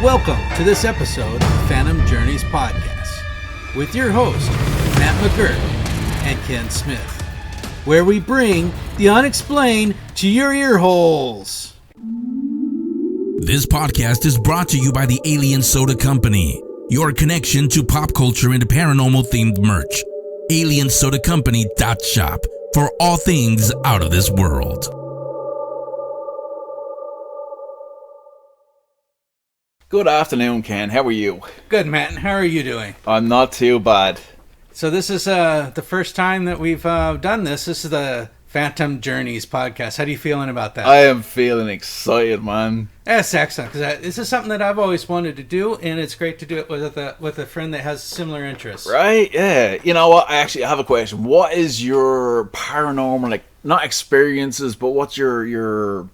Welcome to this episode of Phantom Journeys Podcast with your host, Matt McGuirk and Ken Smith, where we bring the unexplained to your ear holes. This podcast is brought to you by the Alien Soda Company, your connection to pop culture and paranormal themed merch. AlienSodaCompany.shop for all things out of this world. Good afternoon, Ken. How are you? Good, Matt. And how are you doing? I'm not too bad. So this is the first time that we've done this. This is the Phantom Journeys Podcast. How are you feeling about that? I am feeling excited, man. That's excellent, because this is something that I've always wanted to do, and it's great to do it with a friend that has similar interests. Right? Yeah. You know what? I have a question. What is your paranormal, like, not experiences, but what's your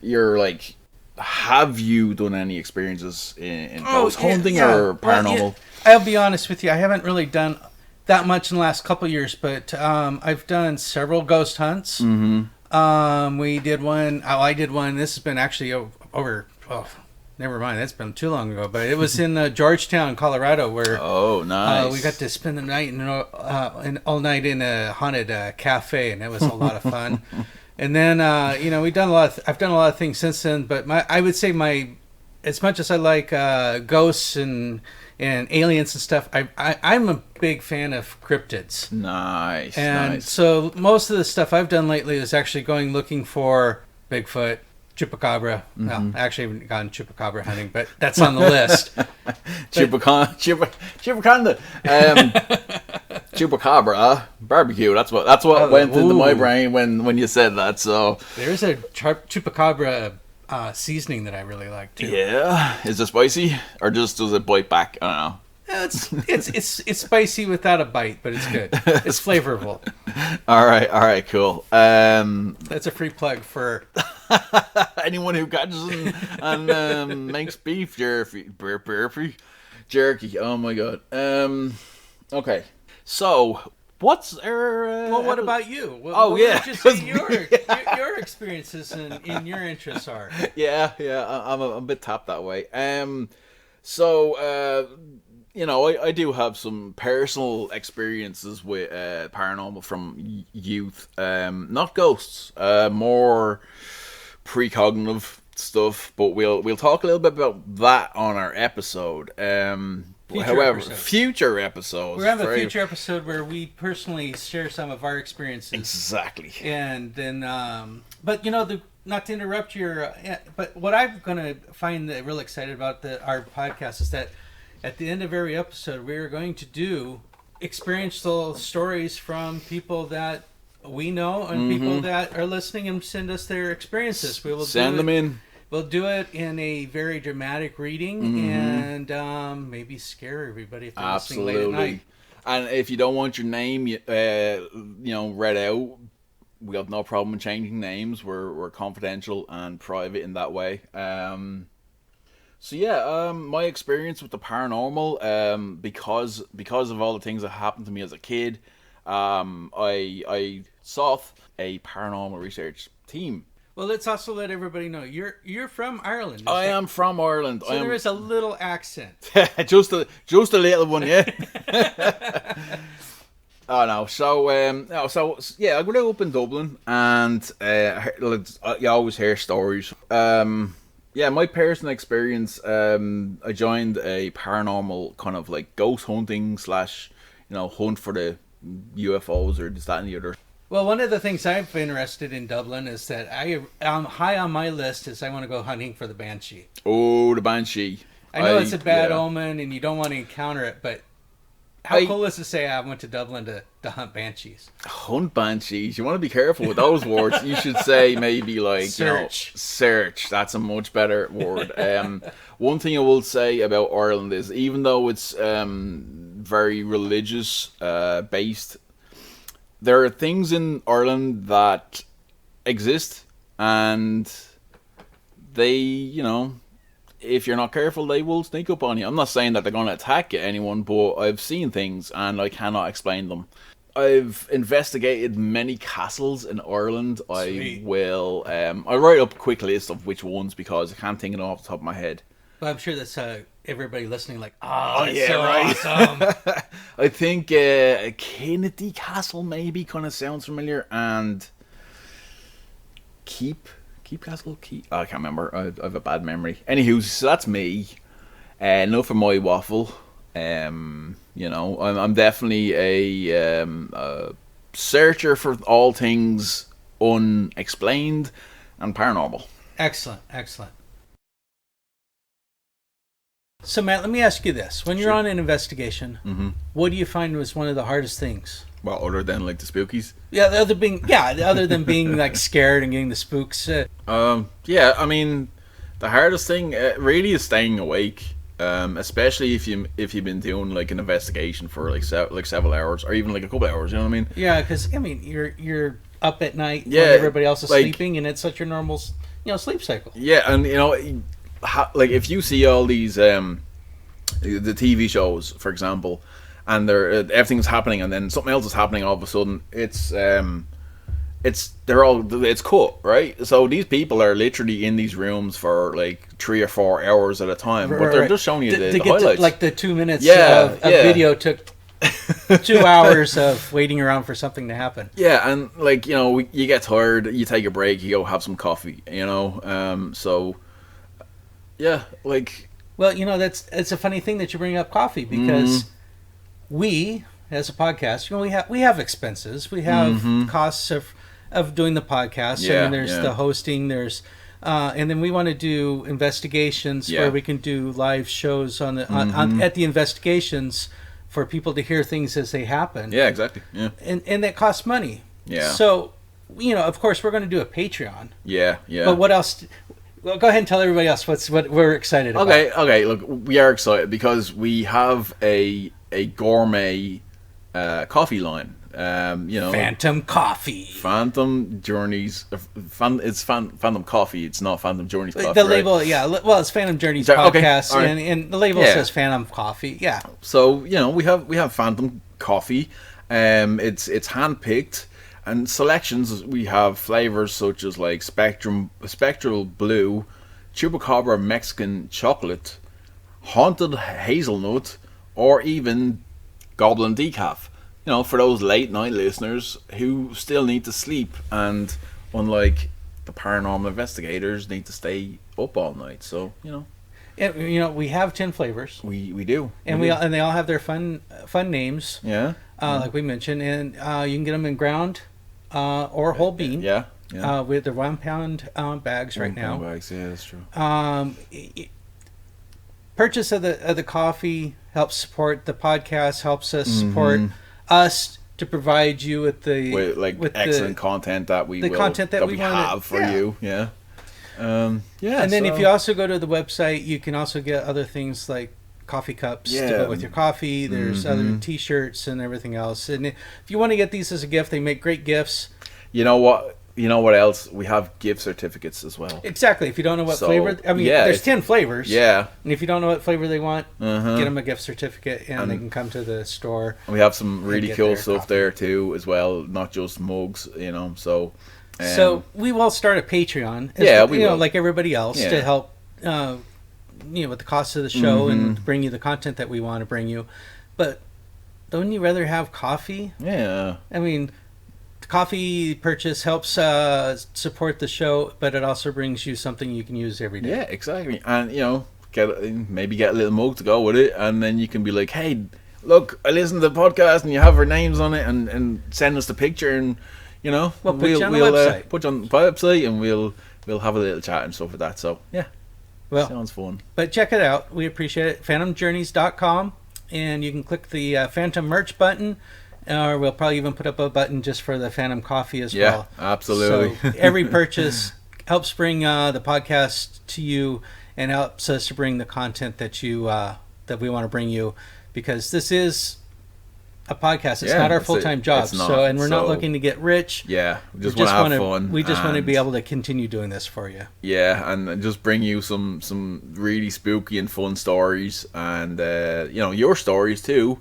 like, have you done any experiences in ghost hunting or paranormal? Well, I'll be honest with you. I haven't really done that much in the last couple of years, but I've done several ghost hunts. Mm-hmm. We did one. I did one. This has been actually over. Oh, never mind. That's been too long ago. But it was in Georgetown, Colorado, where nice. We got to spend the night all night in a haunted cafe, and it was a lot of fun. And then we've done a lot. I've done a lot of things since then. But I would say as much as I like ghosts and aliens and stuff, I'm a big fan of cryptids. Nice. And so most of the stuff I've done lately is actually going looking for Bigfoot, chupacabra. Mm-hmm. Well, actually, I haven't gone chupacabra hunting, but that's on the list. Chupacabra. Chupacabra, barbecue. That's what went into my brain when you said that. So there's a chupacabra seasoning that I really like too. Yeah, is it spicy or just does it bite back? I don't know. It's spicy without a bite, but it's good. It's flavorful. All right, cool. That's a free plug for anyone who catches and makes beef jerky. Oh my god. Okay. So, what's our... what about you? What just your experiences and your interests are? Yeah, I'm a bit tapped that way. So, I do have some personal experiences with paranormal from youth. Not ghosts, more precognitive stuff, but we'll talk a little bit about that on our episode. Future episodes. We're having a future episode where we personally share some of our experiences. Exactly. And then, but not to interrupt but what I'm going to find real excited about our podcast is that at the end of every episode, we're going to do experiential stories from people that we know and people that are listening and send us their experiences. We will send them in. We'll do it in a very dramatic reading and maybe scare everybody if they're listening late at night. And if you don't want your name, read out, we have no problem in changing names. We're confidential and private in that way. My experience with the paranormal, because of all the things that happened to me as a kid, I sought a paranormal research team. Well, let's also let everybody know you're from Ireland. I am from Ireland. So there is a little accent. just a little one, yeah. Oh no. So I grew up in Dublin, and you always hear stories. My personal experience. I joined a paranormal kind of like ghost hunting / hunt for the UFOs or this, that, and the other. Well, one of the things I've been interested in Dublin is that high on my list is I want to go hunting for the banshee. Oh, the banshee. I know it's a bad omen and you don't want to encounter it, but how cool is it to say I went to Dublin to hunt banshees? Hunt banshees. You want to be careful with those words. You should say maybe like search. Search. That's a much better word. One thing I will say about Ireland is even though it's very religious based, there are things in Ireland that exist, and they, if you're not careful, they will sneak up on you. I'm not saying that they're going to attack anyone, but I've seen things, and I cannot explain them. I've investigated many castles in Ireland. Sweet. I'll write up a quick list of which ones, because I can't think of them off the top of my head. Well, I'm sure that's everybody listening like, Oh, that's yeah, so right. awesome. I think Kennedy Castle maybe kind of sounds familiar, and Keep Castle. I can't remember. I have a bad memory. Anywho, so that's me. No for my waffle. I'm definitely a searcher for all things unexplained and paranormal. Excellent. So, Matt, let me ask you this. When you're Sure. on an investigation, what do you find was one of the hardest things? Well, other than like the spookies. Other than being like scared and getting the spooks. Yeah, I mean, the hardest thing really is staying awake. Especially if you've been doing like an investigation for like several hours or even like a couple hours, you know what I mean? Yeah, because I mean you're up at night Yeah, when everybody else is like- sleeping, and it's such your normal sleep cycle. Yeah, and like if you see all these the TV shows, for example, and everything's happening, and then something else is happening all of a sudden, it's cut, right? So these people are literally in these rooms for like 3 or 4 hours at a time, but they're just showing you the highlights. Like the 2 minutes Yeah, of yeah. video took 2 hours of waiting around for something to happen. Yeah, and like you get tired, you take a break, you go have some coffee, so yeah, like, Well, it's a funny thing that you bring up coffee, because we, as a podcast, we have expenses, we have costs of doing the podcast. Yeah, I mean, there's the hosting, there's and then we want to do investigations where we can do live shows on at the investigations for people to hear things as they happen. yeah, exactly, yeah, And that costs money. Yeah. So, of course, we're going to do a Patreon. yeah. But what else? Well, go ahead and tell everybody else what we're excited about. Okay. Look, we are excited because we have a gourmet coffee line. Phantom Coffee. Phantom Journeys. It's Phantom Coffee. It's not Phantom Journeys Coffee. The right? label, yeah. Well, it's Phantom Journeys Okay, podcast, all right. and the label Yeah. says Phantom Coffee. Yeah. So we have Phantom Coffee. It's hand picked. And selections, we have flavors such as like Spectral Blue, Chupacabra Mexican Chocolate, Haunted Hazelnut, or even Goblin Decaf. For those late night listeners who still need to sleep, and unlike the paranormal investigators, need to stay up all night. So And, we have 10 flavors, we do, and and they all have their fun names. yeah, Like we mentioned, and you can get them in ground or whole bean. yeah. With the 1 pound bags right now. Bags, yeah, that's true. Purchase of the coffee helps support the podcast, helps us support us to provide you with with excellent content that we have for you. Yeah. Yeah. And then if you also go to the website, you can also get other things like coffee cups to go with your coffee. There's other T-shirts and everything else. And if you want to get these as a gift, they make great gifts. You know what else? We have gift certificates as well. Exactly. If you don't know what flavor, there's 10 flavors. Yeah. And if you don't know what flavor they want, get them a gift certificate, and they can come to the store. We have some really cool stuff coffee there too, as well. Not just mugs, So. So we will start a Patreon. We will. like everybody else, to help. With the cost of the show and bring you the content that we want to bring you. But don't you rather have coffee? Yeah. I mean, the coffee purchase helps support the show, but it also brings you something you can use every day. Yeah, exactly. And get a little mug to go with it, and then you can be like, hey, look, I listened to the podcast, and you have our names on it, and send us the picture, and we'll put you on the website. Put you on the website, and we'll have a little chat and stuff like that. So yeah. Well, sounds fun. But check it out. We appreciate it. PhantomJourneys.com, and you can click the Phantom merch button, or we'll probably even put up a button just for the Phantom Coffee as well. Yeah, absolutely. So every purchase helps bring the podcast to you, and helps us to bring the content that that we want to bring you, because this is a podcast. It's not our full-time job. And we're not looking to get rich. Yeah, we just want to have fun. We just want to be able to continue doing this for you. Yeah, and just bring you some really spooky and fun stories, and your stories too.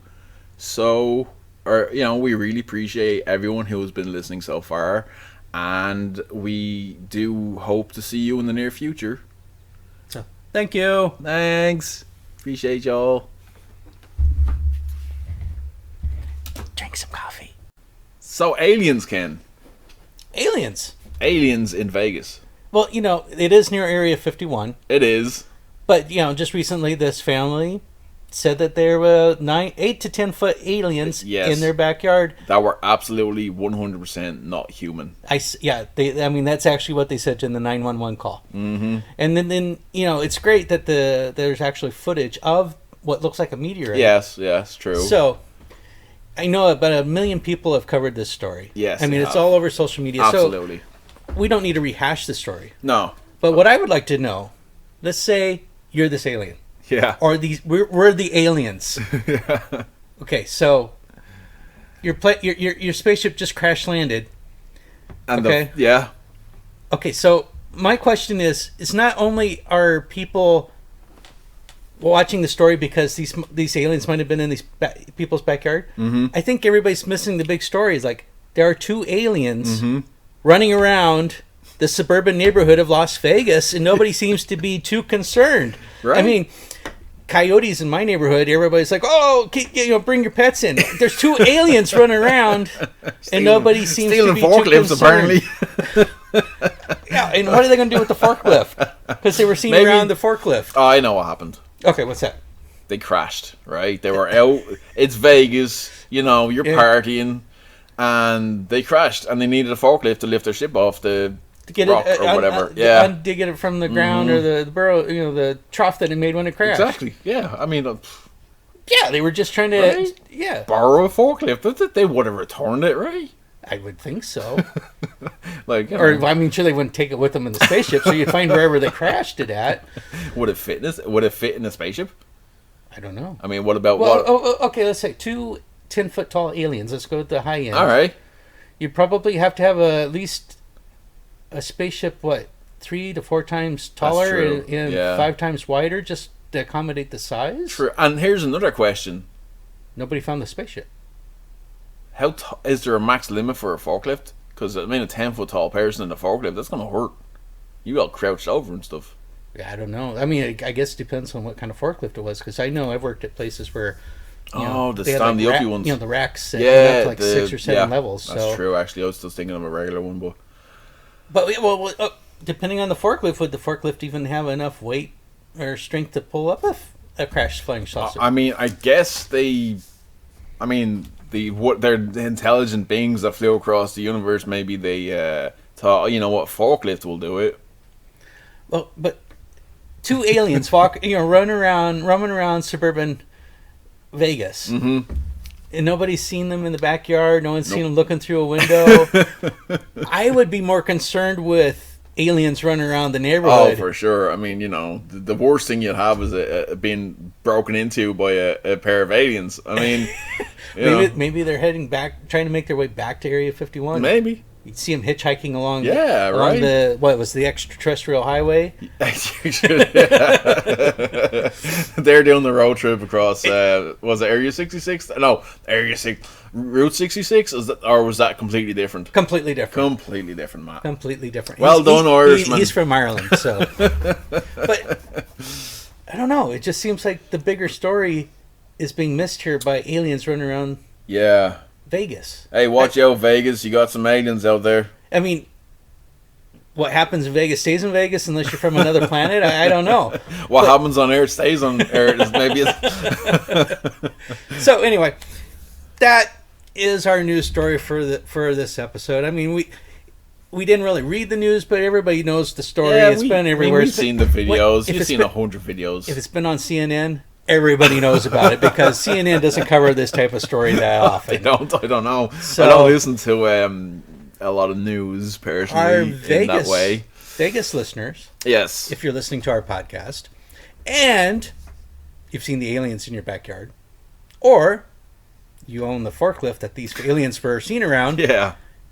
So, we really appreciate everyone who has been listening so far, and we do hope to see you in the near future. So Thank you. Thanks. Appreciate y'all. Drink some coffee. So aliens, Ken. Aliens. Aliens in Vegas. Well, you know, it is near Area 51. It is. But, you know, just recently this family said that there were 8 to 10 foot aliens in their backyard. That were absolutely 100% not human. I mean, that's actually what they said in the 911 call. Mm-hmm. And then, you know, it's great that there's actually footage of what looks like a meteorite. Yes, true. So, I know about 1 million people have covered this story. Yes, I mean, it's all over social media. Absolutely. So, we don't need to rehash the story. No. But what I would like to know, let's say you're this alien. Yeah. Or we're the aliens. Yeah. Okay, so your spaceship just crash landed. And okay. Yeah. Okay, so my question is not only are people watching the story because these aliens might have been in these people's backyard. Mm-hmm. I think everybody's missing the big story. Is like there are 2 aliens running around the suburban neighborhood of Las Vegas, and nobody seems to be too concerned. Right. I mean, coyotes in my neighborhood, everybody's like, "Oh, bring your pets in." There's 2 aliens running around, and nobody seems to be forklifts, too concerned. apparently. Yeah, and what are they going to do with the forklift? Because they were seen around the forklift. Oh, I know what happened. Okay, what's that? They crashed, right? They were out. It's Vegas, you're partying, and they crashed, and they needed a forklift to lift their ship off the rock or whatever. Dig it from the ground or the burrow, the trough that it made when it crashed. Exactly. Yeah, I mean, they were just trying to borrow a forklift. They would have returned it, right? I would think so. I mean, sure they wouldn't take it with them in the spaceship, so you'd find wherever they crashed it at. Would it fit in a spaceship? I don't know. I mean, what about okay, let's say 2 10-foot tall aliens. Let's go with the high end. All right. You'd probably have to have at least a spaceship, 3 to 4 times taller and 5 times wider, just to accommodate the size? True. And here's another question. Nobody found the spaceship. Is there a max limit for a forklift? Because, I mean, a 10-foot tall person in a forklift, that's going to hurt. You all crouched over and stuff. Yeah, I don't know. I mean, I guess it depends on what kind of forklift it was, because I know I've worked at places where the stand-the-uppy ones. The racks up to 6 or 7 levels. That's true, actually. I was just thinking of a regular one, but... But, depending on the forklift, would the forklift even have enough weight or strength to pull up a crash flying saucer? I mean, I guess their intelligent beings that flew across the universe, maybe they thought, what, forklift will do it. Well, but 2 aliens roaming around suburban Vegas. Mm-hmm. And nobody's seen them in the backyard. No one's seen them looking through a window. I would be more concerned with aliens running around the neighborhood. Oh, for sure. I mean, the worst thing you'd have is being broken into by a pair of aliens. I mean, maybe they're heading back, trying to make their way back to Area 51. Maybe. You'd see them hitchhiking along right. the extraterrestrial highway? They're doing the road trip across, was it Area 66? No, Route 66? Or was that completely different? Completely different. Completely different, Matt. Completely different. Well done, Irishman. He's from Ireland, so. But, I don't know. It just seems like the bigger story is being missed here by aliens running around Vegas. Hey, watch out, Vegas. You got some aliens out there. I mean, what happens in Vegas stays in Vegas unless you're from another planet? I don't know. What happens on Earth stays on Earth. So anyway, that is our news story for this episode. I mean, we didn't really read the news, but everybody knows the story. It's been everywhere. We've seen the videos. You've seen 100 videos. If it's been on CNN... everybody knows about it because CNN doesn't cover this type of story that often. I don't know. So, I don't listen to a lot of news personally in that way. Vegas listeners, yes, if you're listening to our podcast and you've seen the aliens in your backyard, or you own the forklift that these aliens were seen around,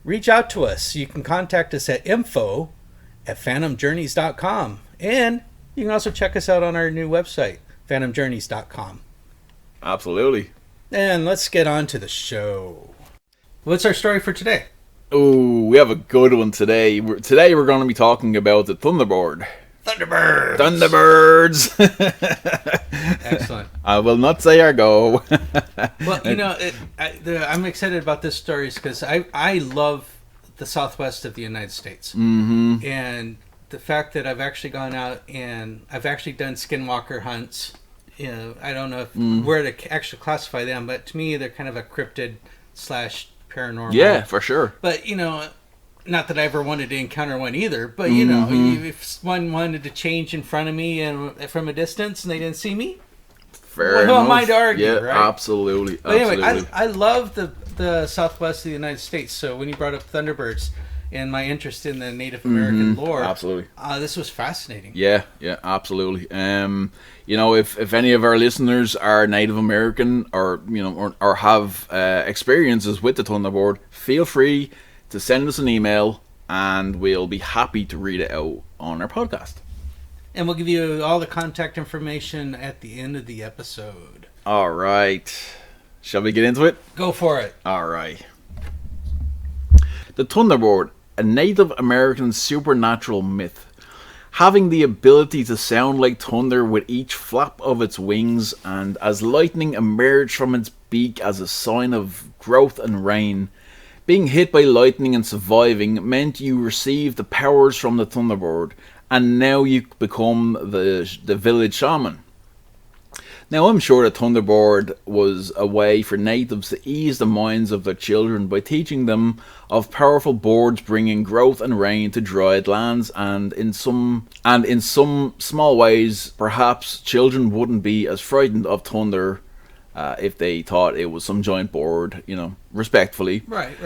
reach out to us. You can contact us at info@phantomjourneys.com, and you can also check us out on our new website, phantomjourneys.com. Absolutely. And let's get on to the show. What's our story for today? Oh, we have a good one today. Today we're going to be talking about the Thunderbird Thunderbirds. Excellent. I will not say our go. Well, I'm excited about this story because I love the Southwest of the United States. Mm-hmm. And the fact that I've actually gone out and I've actually done skinwalker hunts. I don't know where to actually classify them, but to me they're kind of a cryptid / paranormal. Yeah, for sure. But not that I ever wanted to encounter one either. But if one wanted to change in front of me and from a distance and they didn't see me, fair enough. Who am I to argue? Yeah, right? Absolutely. But anyway, I love the Southwest of the United States. So when you brought up Thunderbirds and my interest in the Native American lore, absolutely, this was fascinating. Yeah, absolutely. If any of our listeners are Native American or have experiences with the Thunderbird, feel free to send us an email and we'll be happy to read it out on our podcast. And we'll give you all the contact information at the end of the episode. All right. Shall we get into it? Go for it. All right. The Thunderbird, a Native American supernatural myth, having the ability to sound like thunder with each flap of its wings, and as lightning emerged from its beak as a sign of growth and rain. Being hit by lightning and surviving meant you received the powers from the Thunderbird, and now you become the village shaman. Now, I'm sure the Thunderbird was a way for natives to ease the minds of their children by teaching them of powerful birds bringing growth and rain to dried lands, and in some small ways, perhaps children wouldn't be as frightened of thunder if they thought it was some giant bird, respectfully. Right.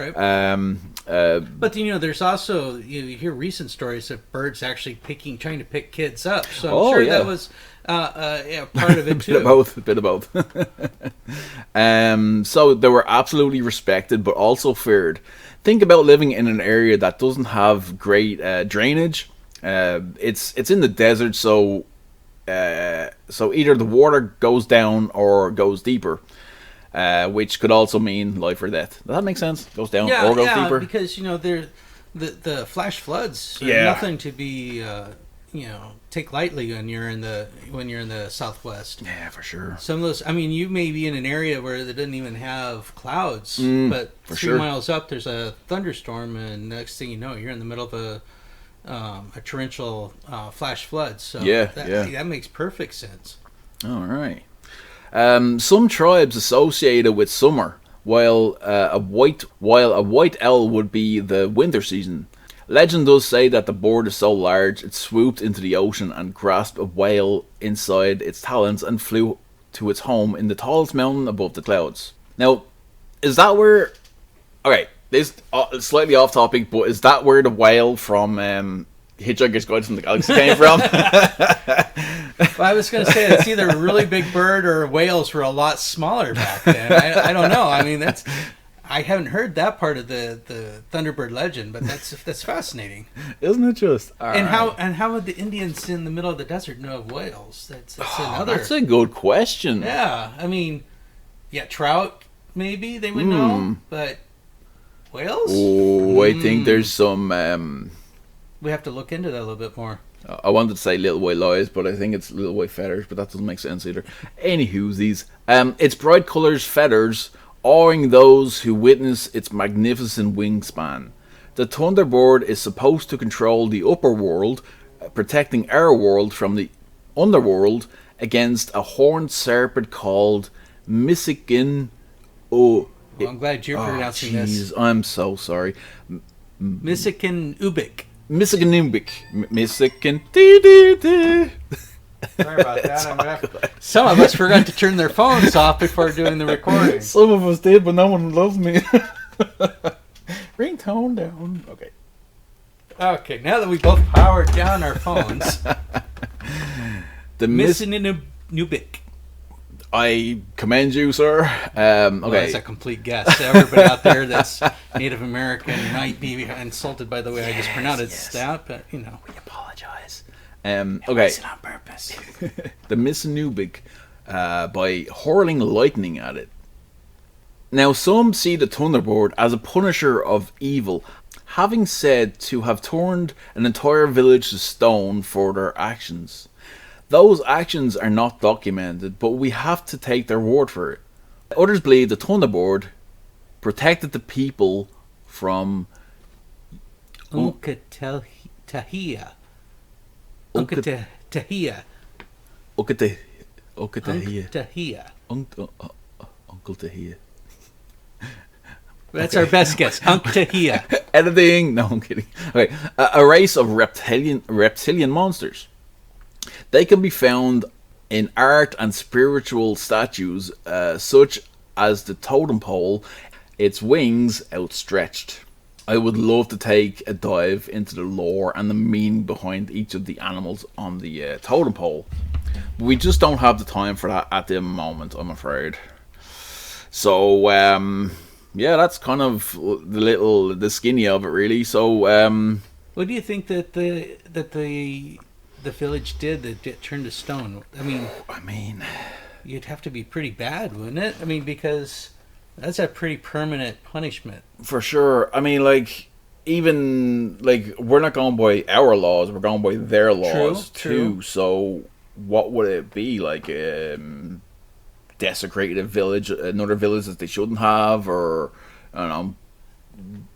But there's also you hear recent stories of birds actually trying to pick kids up. So I'm sure that was part of it too. A bit of both. So they were absolutely respected, but also feared. Think about living in an area that doesn't have great drainage. It's in the desert, so either the water goes down or goes deeper, which could also mean life or death. Does that make sense? Goes down or goes deeper? Because the flash floods are nothing to be take lightly when you're in the Southwest. Yeah, for sure. Some of those, you may be in an area where they didn't even have clouds, but 3 miles up there's a thunderstorm, and next thing you know, you're in the middle of a torrential flash flood. So that makes perfect sense. All right. Some tribes associated with summer, while a white owl would be the winter season. Legend does say that the bird is so large it swooped into the ocean and grasped a whale inside its talons and flew to its home in the tallest mountain above the clouds. Now, is that where... Okay, this is slightly off topic, but is that where the whale from Hitchhiker's Guide to the Galaxy came from? Well, I was going to say it's either a really big bird or whales were a lot smaller back then. I don't know. I haven't heard that part of the Thunderbird legend, but that's fascinating, isn't it? Just how would the Indians in the middle of the desert know of whales? That's a good question. Yeah, trout maybe they would know, but whales? Oh, I think there's some. We have to look into that a little bit more. I wanted to say little white lies, but I think it's little white feathers, but that doesn't make sense either. Anywho's, its bright colours, feathers, awing those who witness its magnificent wingspan. The Thunderbird is supposed to control the upper world, protecting our world from the underworld against a horned serpent called Missikin. I'm glad you're pronouncing this. I'm so sorry. Missikin Ubik. Missikin Ubik. Missikin. Sorry about that. Some of us forgot to turn their phones off before doing the recording. Some of us did, but no one loves me. Ringtone down. Okay, now that we both powered down our phones. The Missininubik. I commend you, sir. Well, that's a complete guess. Everybody out there that's Native American might be insulted by the way I just pronounced that, but we apologize. It wasn't on purpose. The Missininubik, by hurling lightning at it. Now, some see the Thunderbird as a punisher of evil, having said to have turned an entire village to stone for their actions. Those actions are not documented, but we have to take their word for it. Others believe the Thunderbird protected the people from Unkatahia. Unkatahia. Unkatahia. Uncle Tahia. That's our best guess. Unkatahia. Editing? No, I'm kidding. Okay, a race of reptilian monsters. They can be found in art and spiritual statues, such as the totem pole, its wings outstretched. I would love to take a dive into the lore and the meaning behind each of the animals on the totem pole. But we just don't have the time for that at the moment, I'm afraid. So, yeah, that's kind of the skinny of it, really. So, what do you think that the village did that it turned to stone? I mean, you'd have to be pretty bad, wouldn't it? I mean, because that's a pretty permanent punishment. For sure. I mean, like, even, like, we're not going by our laws, we're going by their laws, too. So, what would it be? Like, desecrated a village, another village that they shouldn't have, or, I don't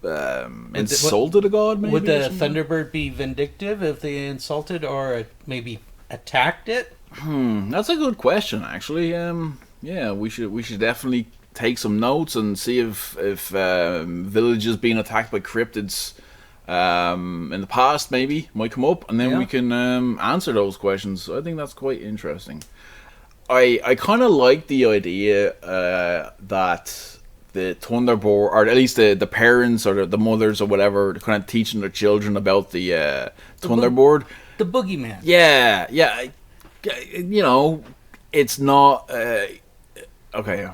know, insulted a god, maybe? Would the Thunderbird be vindictive if they insulted or maybe attacked it? That's a good question, actually. Yeah, we should definitely take some notes and see if villages being attacked by cryptids in the past maybe might come up, and then we can answer those questions. I think that's quite interesting. I kind of like the idea that the Thunderbird, or at least the parents or the mothers or whatever, kind of teaching their children about the Thunderbird. The boogeyman. Yeah. You know, it's not... okay,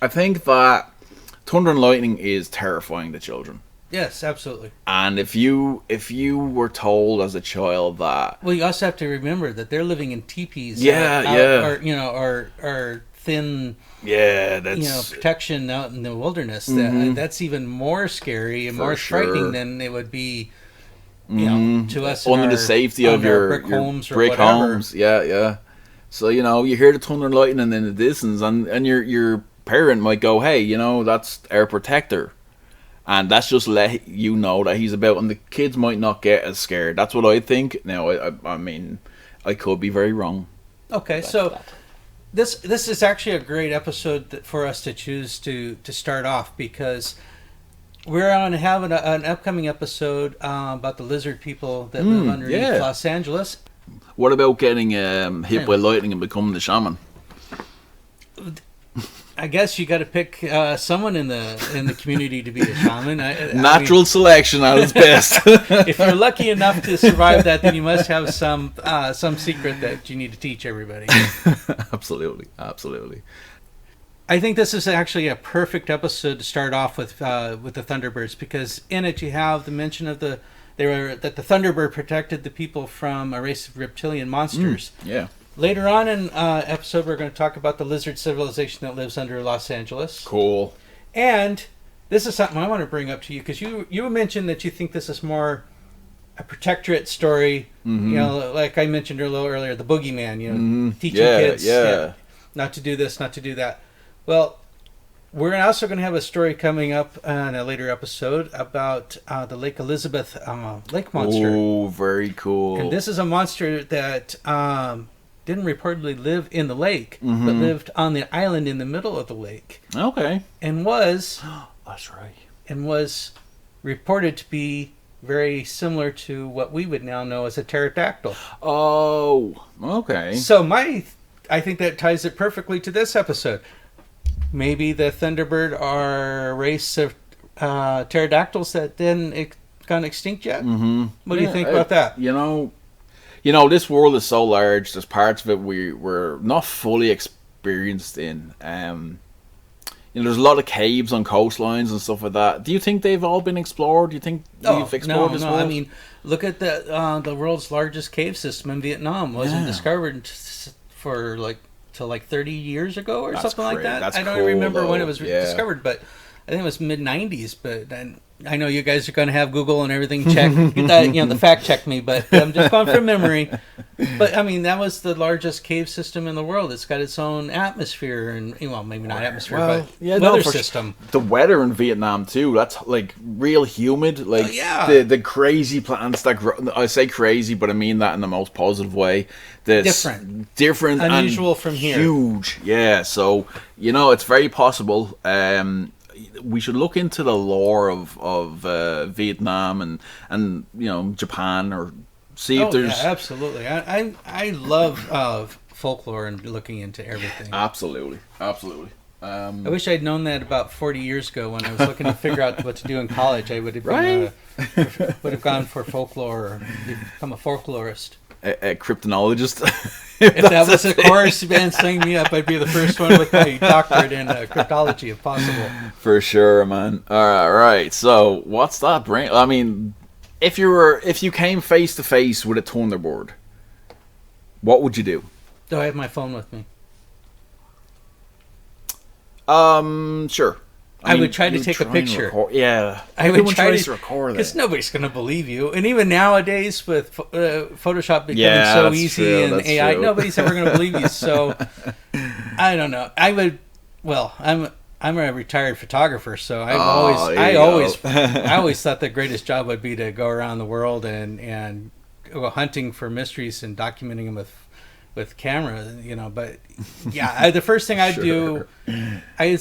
I think that thunder and lightning is terrifying to children. Yes, absolutely. And if you were told as a child that... Well, you also have to remember that they're living in teepees. Or thin... Yeah, that's... protection out in the wilderness. That's even more scary and more frightening than it would be, to us under the safety of your brick homes. Yeah. So, you hear the thunder and lightning in the distance, and your parent might go, hey, that's our protector. And that's just let you know that he's about, and the kids might not get as scared. That's what I think. Now, I mean, I could be very wrong. Okay, so this is actually a great episode for us to choose to start off, because we're on having an upcoming episode about the lizard people that live underneath Los Angeles. What about getting hit by lightning and becoming the shaman? I guess you got to pick someone in the community to be a shaman. Natural selection at its best. If you're lucky enough to survive that, then you must have some secret that you need to teach everybody. Absolutely. I think this is actually a perfect episode to start off with the Thunderbirds, because in it you have the mention of that the Thunderbird protected the people from a race of reptilian monsters. Yeah. Later on in episode, we're going to talk about the lizard civilization that lives under Los Angeles. Cool. And this is something I want to bring up to you, because you mentioned that you think this is more a protectorate story. Like I mentioned a little earlier, the boogeyman. Teaching kids not to do this, not to do that. Well, we're also going to have a story coming up in a later episode about the Lake Elizabeth lake monster. Oh, very cool. And this is a monster that didn't reportedly live in the lake, but lived on the island in the middle of the lake. Okay. And was... That's right. And was reported to be very similar to what we would now know as a pterodactyl. Oh, okay. So I think that ties it perfectly to this episode. Maybe the Thunderbird are a race of pterodactyls that didn't gone extinct yet? What do you think about that? This world is so large. There's parts of it we're not fully experienced in. There's a lot of caves on coastlines and stuff like that. Do you think they've all been explored? Do you think we've explored this world? I mean, look at the world's largest cave system in Vietnam. Wasn't discovered for till 30 years ago or something like that. That's I don't remember when it was discovered, but I think it was mid-90s. But then I know you guys are going to have Google and everything check, the fact check me, but I'm just going from memory. But I mean, that was the largest cave system in the world. It's got its own atmosphere and, well, maybe not atmosphere, but weather system. The weather in Vietnam too. That's like real humid. Like the crazy plants that grow. I say crazy, but I mean that in the most positive way. Different, unusual from here. Huge, yeah. So it's very possible. We should look into the lore of Vietnam and Japan, or see if there's. Yeah, absolutely. I love folklore and looking into everything. Absolutely. I wish I'd known that about 40 years ago when I was looking to figure out what to do in college. I would have would have gone for folklore or become a folklorist. A cryptonologist. If that was a course, man, sign me up. I'd be the first one with my doctorate in cryptology, if possible. For sure, man. All right. So, what's that bring? I mean, if you came face to face with a Thunderbird, what would you do? Do I have my phone with me? Sure. I would try to take a picture. I would try to record it. Because nobody's going to believe you. And even nowadays, with Photoshop becoming so easy and AI, nobody's ever going to believe you. So, I don't know. I'm a retired photographer, so I always thought the greatest job would be to go around the world and go hunting for mysteries and documenting them with camera, but the first thing I'd do, I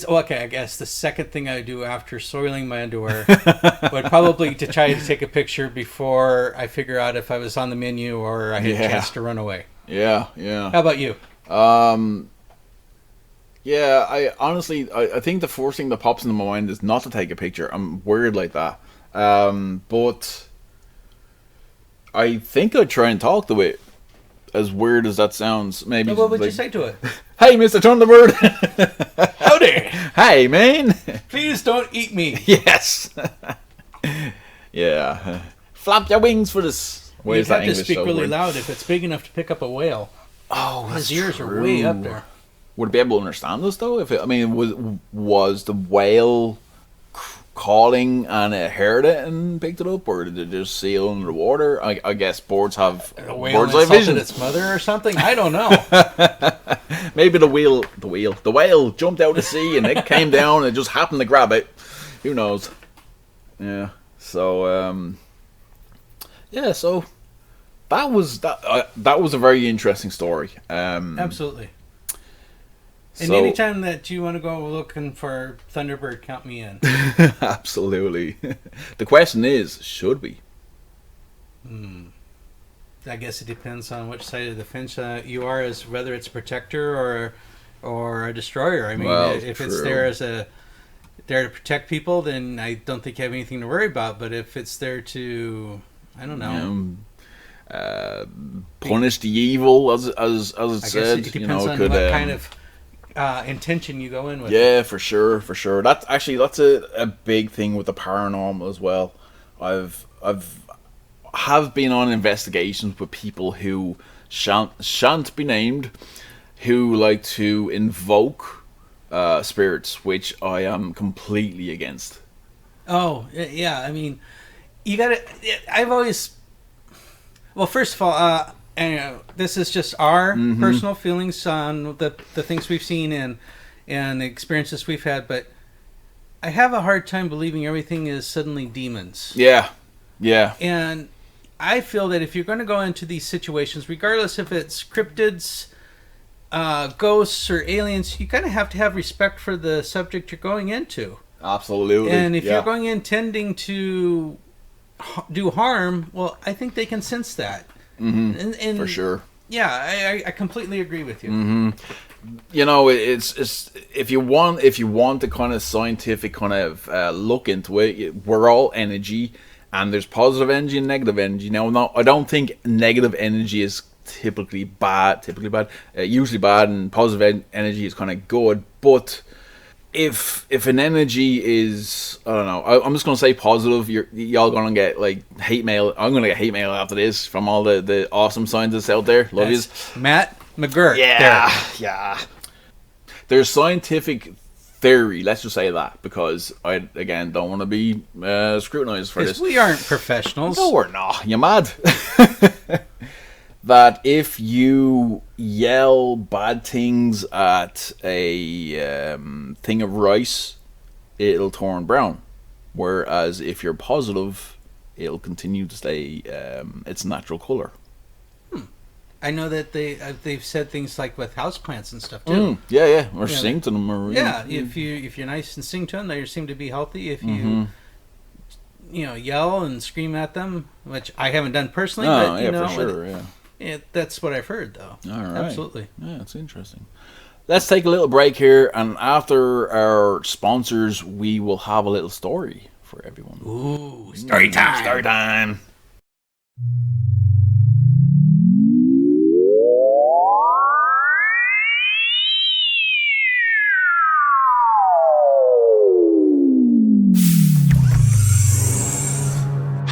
guess the second thing I'd do after soiling my underwear would probably to try to take a picture before I figure out if I was on the menu or I had a chance to run away. Yeah. How about you? I honestly, I think the first thing that pops into my mind is not to take a picture. I'm weird like that. But I think I'd try and talk to it. As weird as that sounds, maybe. What would you say to it? Hey, Mr. Thunderbird. Howdy. Hey, man. Please don't eat me. Yes. Yeah. Flap your wings for this. You'd have to speak really loud if it's big enough to pick up a whale. Oh, that's His ears true. are way up there. Would it be able to understand us though? Was the whale calling and it heard it and picked it up, or did it just sail under the water? I guess birds have bird's eye vision. Its mother or something. I don't know. Maybe the whale jumped out to sea and it came down and just happened to grab it. Who knows? Yeah. So So that was a very interesting story. Absolutely. And So, anytime that you want to go looking for Thunderbird, count me in. Absolutely. The question is, should we? I guess it depends on which side of the fence you are, as whether it's a protector or a destroyer. I mean, if it's there to protect people, then I don't think you have anything to worry about. But if it's there to, I don't know, punish the evil, as it said, it depends on what kind of intention you go in with. Yeah, for sure. That's a big thing with the paranormal as well. I've been on investigations with people who shan't be named, who like to invoke spirits, which I am completely against. Oh yeah, I mean, you gotta. I've always. Well, first of all, this is just our personal feelings on the things we've seen and the experiences we've had, but I have a hard time believing everything is suddenly demons. Yeah. And I feel that if you're going to go into these situations, regardless if it's cryptids, ghosts, or aliens, you kind of have to have respect for the subject you're going into. Absolutely. And if you're going in tending to do harm, well, I think they can sense that. And for sure. Yeah, I completely agree with you. It's if you want to kind of scientific kind of look into it, we're all energy, and there's positive energy and negative energy. Now, I don't think negative energy is typically bad. Usually bad, and positive energy is kind of good. But if an energy is, I don't know, I'm just gonna say positive, y'all gonna get like hate mail. I'm gonna get hate mail after this from all the awesome scientists out there. Love yous. Matt McGuirk. Yeah. There's scientific theory. Let's just say that, because I, again, don't want to be scrutinized for this. We aren't professionals. No, we're not. You mad? That if you yell bad things at a thing of rice, it'll turn brown. Whereas if you're positive, it'll continue to stay its natural color. I know that they've said things like with houseplants and stuff too. Yeah. Or sing to them. Or, if you're nice and sing to them, they seem to be healthy. If you yell and scream at them, which I haven't done personally, but for sure, that's what I've heard, though. All right. Absolutely. Yeah, it's interesting. Let's take a little break here, and after our sponsors, we will have a little story for everyone. Ooh, story time! Story time!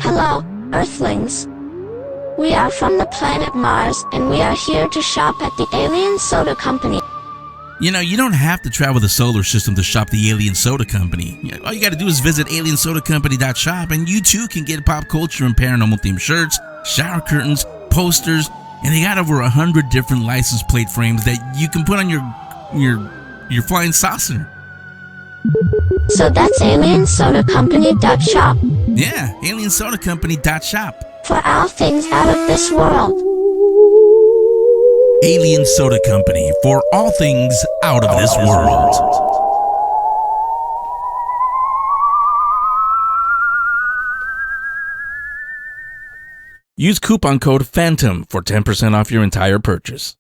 Hello, Earthlings. We are from the planet Mars, and we are here to shop at the Alien Soda Company. You know, you don't have to travel the solar system to shop the Alien Soda Company. All you got to do is visit aliensodacompany.shop, and you too can get pop culture and paranormal themed shirts, shower curtains, posters, and they got over 100 different license plate frames that you can put on your flying saucer. So that's aliensodacompany.shop. Yeah, aliensodacompany.shop. For all things out of this world. Alien Soda Company, for all things out of this world. Use coupon code PHANTOM for 10% off your entire purchase.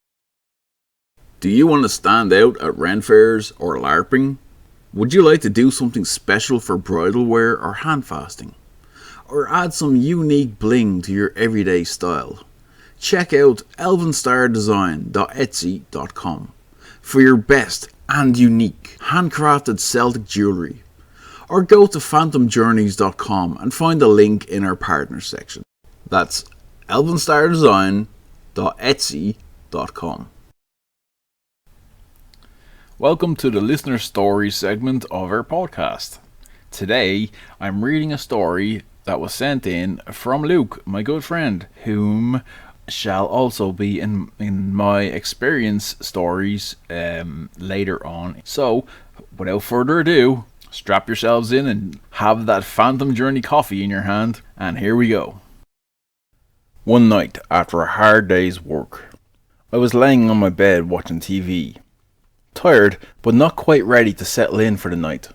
Do you want to stand out at Ren fairs or LARPing? Would you like to do something special for bridal wear or handfasting? Or add some unique bling to your everyday style? Check out elvenstardesign.etsy.com for your best and unique handcrafted Celtic jewellery. Or go to phantomjourneys.com and find a link in our partners section. That's elvenstardesign.etsy.com. Welcome to the listener story segment of our podcast. Today I'm reading a story that was sent in from Luke, my good friend, whom shall also be in my experience stories later on. So, without further ado, strap yourselves in and have that Phantom Journey coffee in your hand, and here we go. One night, after a hard day's work, I was laying on my bed watching TV. Tired, but not quite ready to settle in for the night.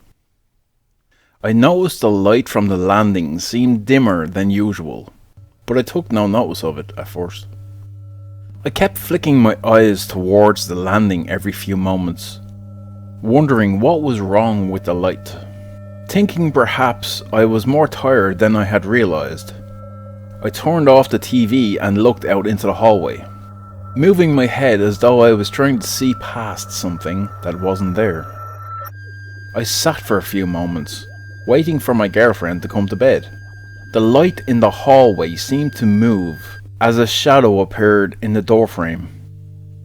I noticed the light from the landing seemed dimmer than usual, but I took no notice of it at first. I kept flicking my eyes towards the landing every few moments, wondering what was wrong with the light, thinking perhaps I was more tired than I had realized. I turned off the TV and looked out into the hallway, moving my head as though I was trying to see past something that wasn't there. I sat for a few moments, waiting for my girlfriend to come to bed. The light in the hallway seemed to move as a shadow appeared in the doorframe,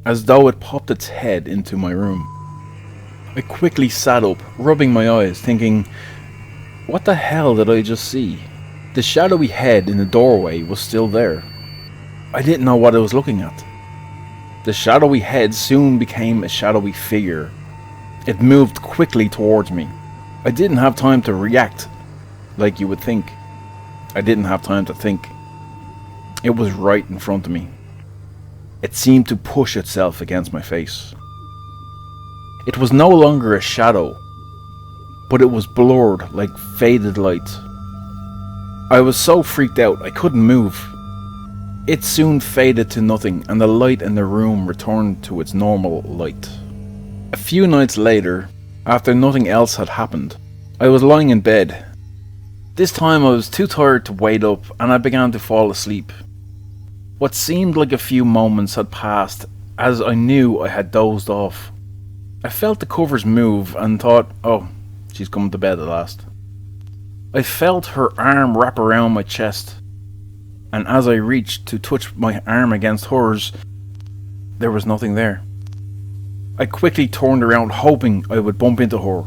as though it popped its head into my room. I quickly sat up, rubbing my eyes, thinking, what the hell did I just see? The shadowy head in the doorway was still there. I didn't know what I was looking at. The shadowy head soon became a shadowy figure. It moved quickly towards me. I didn't have time to react, like you would think. I didn't have time to think. It was right in front of me. It seemed to push itself against my face. It was no longer a shadow, but it was blurred like faded light. I was so freaked out I couldn't move. It soon faded to nothing, and the light in the room returned to its normal light. A few nights later, after nothing else had happened, I was lying in bed. This time I was too tired to wake up, and I began to fall asleep. What seemed like a few moments had passed, as I knew I had dozed off. I felt the covers move and thought, oh, she's come to bed at last. I felt her arm wrap around my chest, and as I reached to touch my arm against hers, there was nothing there. I quickly turned around, hoping I would bump into her,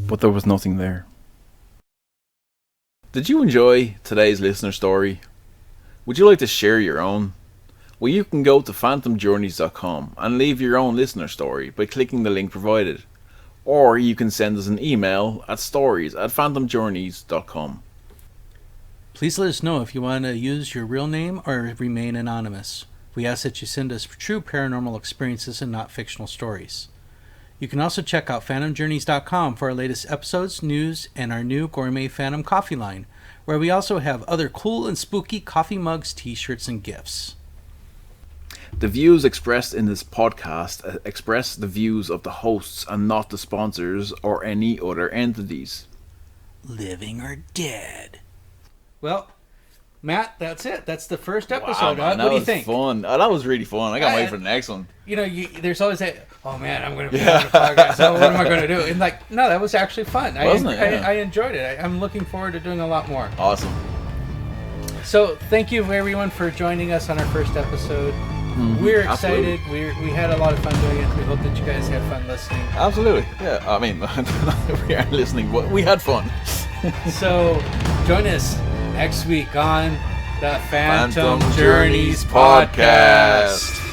but there was nothing there. Did you enjoy today's listener story? Would you like to share your own? Well, you can go to phantomjourneys.com and leave your own listener story by clicking the link provided. Or you can send us an email at stories@phantomjourneys.com. Please let us know if you want to use your real name or remain anonymous. We ask that you send us true paranormal experiences and not fictional stories. You can also check out phantomjourneys.com for our latest episodes, news, and our new gourmet Phantom coffee line, where we also have other cool and spooky coffee mugs, t-shirts, and gifts. The views expressed in this podcast express the views of the hosts and not the sponsors or any other entities. Living or dead. Well, Matt, that's it. That's the first episode. Wow, man, What do you think? Fun. Oh, that was really fun. I can't wait for the next one. You know, there's always that, oh man, I'm going to be on the podcast. Oh, what am I going to do? And like, no, that was actually fun. Wasn't it? Yeah. I enjoyed it. I'm looking forward to doing a lot more. Awesome. So thank you everyone for joining us on our first episode. We're excited. We had a lot of fun doing it. We hope that you guys had fun listening. Absolutely. Yeah. I mean, we aren't listening, but we had fun. So join us next week on the Phantom Phantom Journeys Journeys podcast. podcast.